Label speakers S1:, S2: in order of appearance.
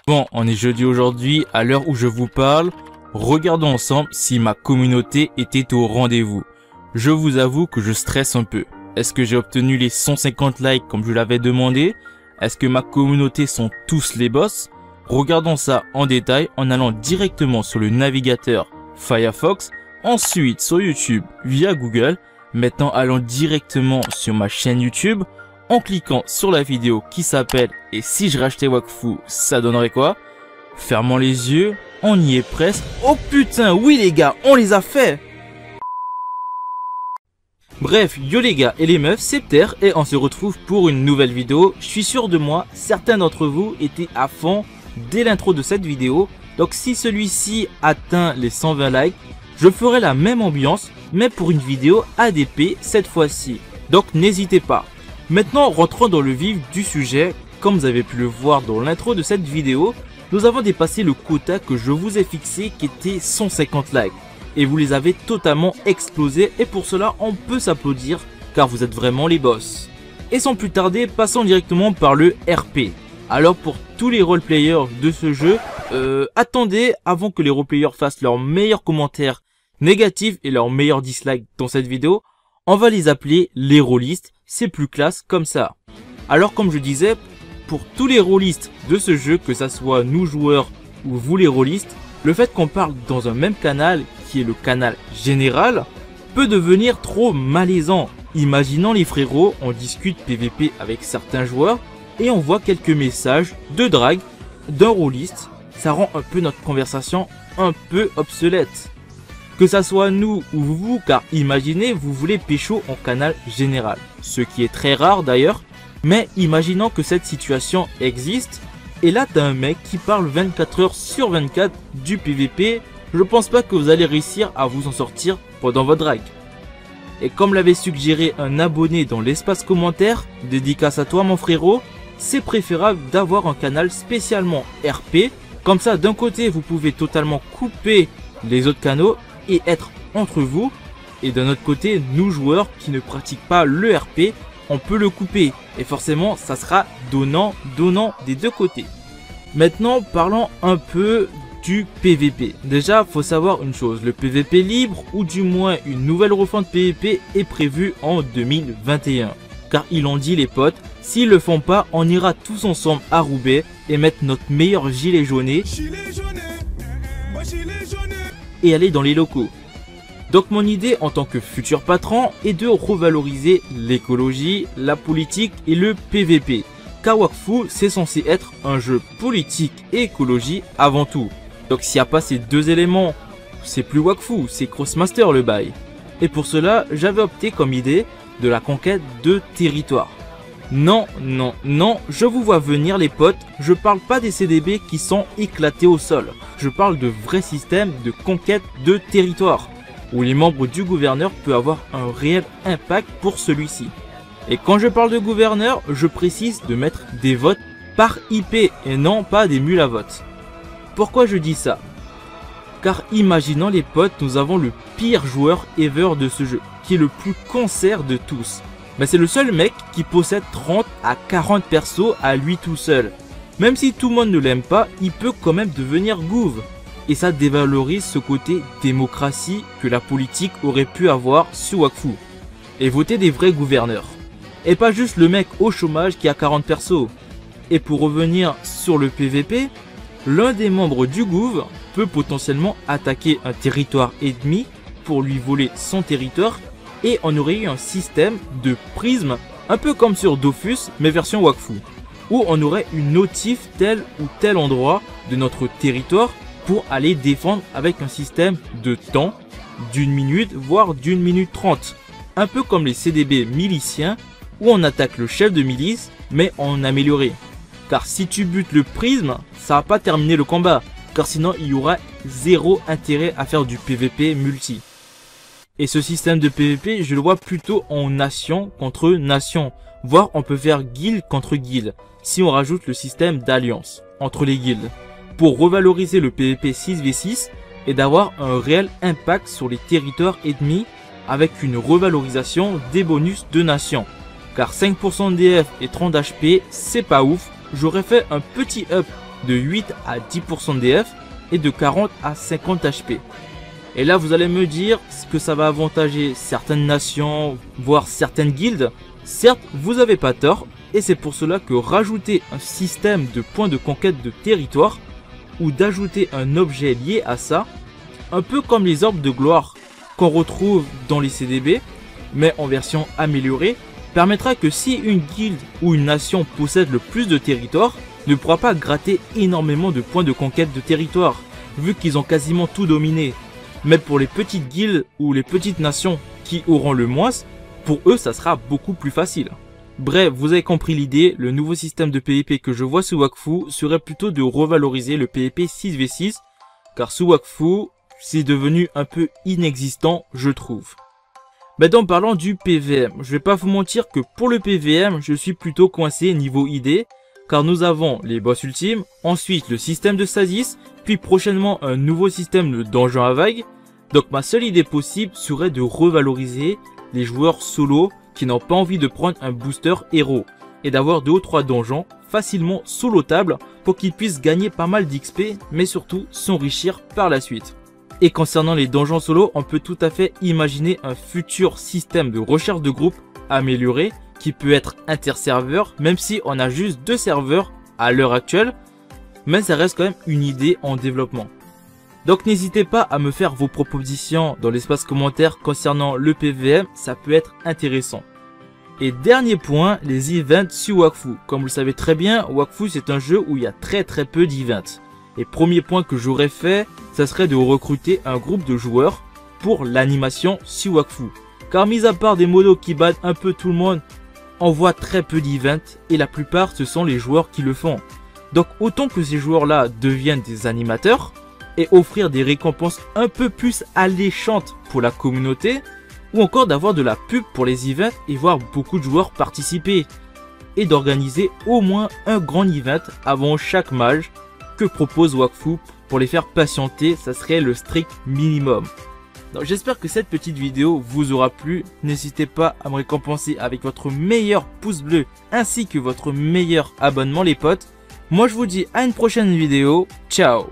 S1: Bon, on est jeudi aujourd'hui, à l'heure où je vous parle, regardons ensemble si ma communauté était au rendez-vous. Je vous avoue que je stresse un peu. Est-ce que j'ai obtenu les 150 likes comme je l'avais demandé? Est-ce que ma communauté sont tous les boss? Regardons ça en détail en allant directement sur le navigateur Firefox, ensuite sur YouTube via Google, maintenant allons directement sur ma chaîne YouTube, en cliquant sur la vidéo qui s'appelle « Et si je rachetais Wakfu, ça donnerait quoi ?» Fermons les yeux, on y est presque. Oh putain, oui les gars, on les a fait! Bref, yo les gars et les meufs, c'est Pter et on se retrouve pour une nouvelle vidéo. Je suis sûr de moi, certains d'entre vous étaient à fond dès l'intro de cette vidéo. Donc si celui-ci atteint les 120 likes, je ferai la même ambiance, mais pour une vidéo ADP cette fois-ci. Donc n'hésitez pas. Maintenant, rentrons dans le vif du sujet. Comme vous avez pu le voir dans l'intro de cette vidéo, nous avons dépassé le quota que je vous ai fixé qui était 150 likes. Et vous les avez totalement explosés et pour cela on peut s'applaudir car vous êtes vraiment les boss. Et sans plus tarder, passons directement par le RP. Alors pour tous les roleplayers de ce jeu, attendez avant que les roleplayers fassent leurs meilleurs commentaires négatifs et leurs meilleurs dislikes dans cette vidéo. On va les appeler les rôlistes, c'est plus classe comme ça. Alors comme je disais, pour tous les rôlistes de ce jeu, que ça soit nous joueurs ou vous les rôlistes, le fait qu'on parle dans un même canal, qui est le canal général, peut devenir trop malaisant. Imaginons les frérots, on discute PVP avec certains joueurs et on voit quelques messages de drague d'un rôliste, ça rend un peu notre conversation un peu obsolète. Que ça soit nous ou vous, car imaginez vous voulez pécho en canal général, ce qui est très rare d'ailleurs, mais imaginons que cette situation existe, et là t'as un mec qui parle 24 heures sur 24 du PVP, je pense pas que vous allez réussir à vous en sortir pendant votre drague. Et comme l'avait suggéré un abonné dans l'espace commentaire, dédicace à toi mon frérot, c'est préférable d'avoir un canal spécialement RP, comme ça d'un côté vous pouvez totalement couper les autres canaux et être entre vous, et d'un autre côté nous joueurs qui ne pratiquent pas le RP, on peut le couper et forcément ça sera donnant des deux côtés. Maintenant parlons un peu du PVP. Déjà faut savoir une chose, le PVP libre ou du moins une nouvelle refonte PVP est prévue en 2021. Car ils l'ont dit les potes, s'ils le font pas on ira tous ensemble à Roubaix et mettre notre meilleur gilet jauné et aller dans les locaux. Donc mon idée en tant que futur patron est de revaloriser l'écologie, la politique et le PVP. Car Wakfu c'est censé être un jeu politique et écologie avant tout. Donc s'il n'y a pas ces deux éléments, c'est plus Wakfu, c'est Crossmaster le bail. Et pour cela j'avais opté comme idée de la conquête de territoire. Non, je vous vois venir les potes, je parle pas des CDB qui sont éclatés au sol. Je parle de vrais systèmes de conquête de territoire, où les membres du gouverneur peuvent avoir un réel impact pour celui-ci. Et quand je parle de gouverneur, je précise de mettre des votes par IP et non pas des mules à vote. Pourquoi je dis ça? Car imaginons les potes, nous avons le pire joueur ever de ce jeu, qui est le plus cancer de tous. Mais c'est le seul mec qui possède 30 à 40 persos à lui tout seul. Même si tout le monde ne l'aime pas, il peut quand même devenir gouv. Et ça dévalorise ce côté démocratie que la politique aurait pu avoir sur Wakfu. Et voter des vrais gouverneurs. Et pas juste le mec au chômage qui a 40 persos. Et pour revenir sur le PVP, l'un des membres du gouv peut potentiellement attaquer un territoire ennemi pour lui voler son territoire. Et on aurait eu un système de prisme, un peu comme sur Dofus, mais version Wakfu. Où on aurait une notif tel ou tel endroit de notre territoire pour aller défendre avec un système de temps d'1 minute, voire d'1 minute 30. Un peu comme les CDB miliciens, où on attaque le chef de milice, mais en amélioré. Car si tu butes le prisme, ça va pas terminer le combat, car sinon il y aura zéro intérêt à faire du PVP multi. Et ce système de PVP, je le vois plutôt en nation contre nation, voire on peut faire guilde contre guilde, si on rajoute le système d'alliance entre les guildes, pour revaloriser le PVP 6v6 et d'avoir un réel impact sur les territoires ennemis avec une revalorisation des bonus de nation. Car 5% DF et 30 HP, c'est pas ouf, j'aurais fait un petit up de 8 à 10% de DF et de 40 à 50 HP. Et là vous allez me dire que ça va avantager certaines nations, voire certaines guildes. Certes, vous avez pas tort, et c'est pour cela que rajouter un système de points de conquête de territoire ou d'ajouter un objet lié à ça, un peu comme les orbes de gloire qu'on retrouve dans les CDB, mais en version améliorée, permettra que si une guilde ou une nation possède le plus de territoire, ne pourra pas gratter énormément de points de conquête de territoire, vu qu'ils ont quasiment tout dominé. Mais pour les petites guildes ou les petites nations qui auront le moins, pour eux ça sera beaucoup plus facile. Bref, vous avez compris l'idée, le nouveau système de PvP que je vois sous Wakfu serait plutôt de revaloriser le PvP 6v6, car sous Wakfu, c'est devenu un peu inexistant, je trouve. Maintenant, parlant du PVM, je vais pas vous mentir que pour le PVM, je suis plutôt coincé niveau idée, car nous avons les boss ultimes, ensuite le système de stasis, puis prochainement un nouveau système de donjon à vagues. Donc ma seule idée possible serait de revaloriser les joueurs solo qui n'ont pas envie de prendre un booster héros et d'avoir 2 ou 3 donjons facilement solotables pour qu'ils puissent gagner pas mal d'XP mais surtout s'enrichir par la suite. Et concernant les donjons solo, on peut tout à fait imaginer un futur système de recherche de groupe amélioré qui peut être interserveur même si on a juste 2 serveurs à l'heure actuelle, mais ça reste quand même une idée en développement. Donc n'hésitez pas à me faire vos propositions dans l'espace commentaire concernant le PVM, ça peut être intéressant. Et dernier point, les events sur Wakfu. Comme vous le savez très bien, Wakfu c'est un jeu où il y a très peu d'events. Et premier point que j'aurais fait, ça serait de recruter un groupe de joueurs pour l'animation sur Wakfu. Car mis à part des modos qui battent un peu tout le monde, on voit très peu d'events et la plupart ce sont les joueurs qui le font. Donc autant que ces joueurs là deviennent des animateurs, et offrir des récompenses un peu plus alléchantes pour la communauté, ou encore d'avoir de la pub pour les events et voir beaucoup de joueurs participer, et d'organiser au moins un grand event avant chaque mage que propose Wakfu pour les faire patienter, ça serait le strict minimum. J'espère que cette petite vidéo vous aura plu, n'hésitez pas à me récompenser avec votre meilleur pouce bleu ainsi que votre meilleur abonnement les potes. Moi je vous dis à une prochaine vidéo, ciao.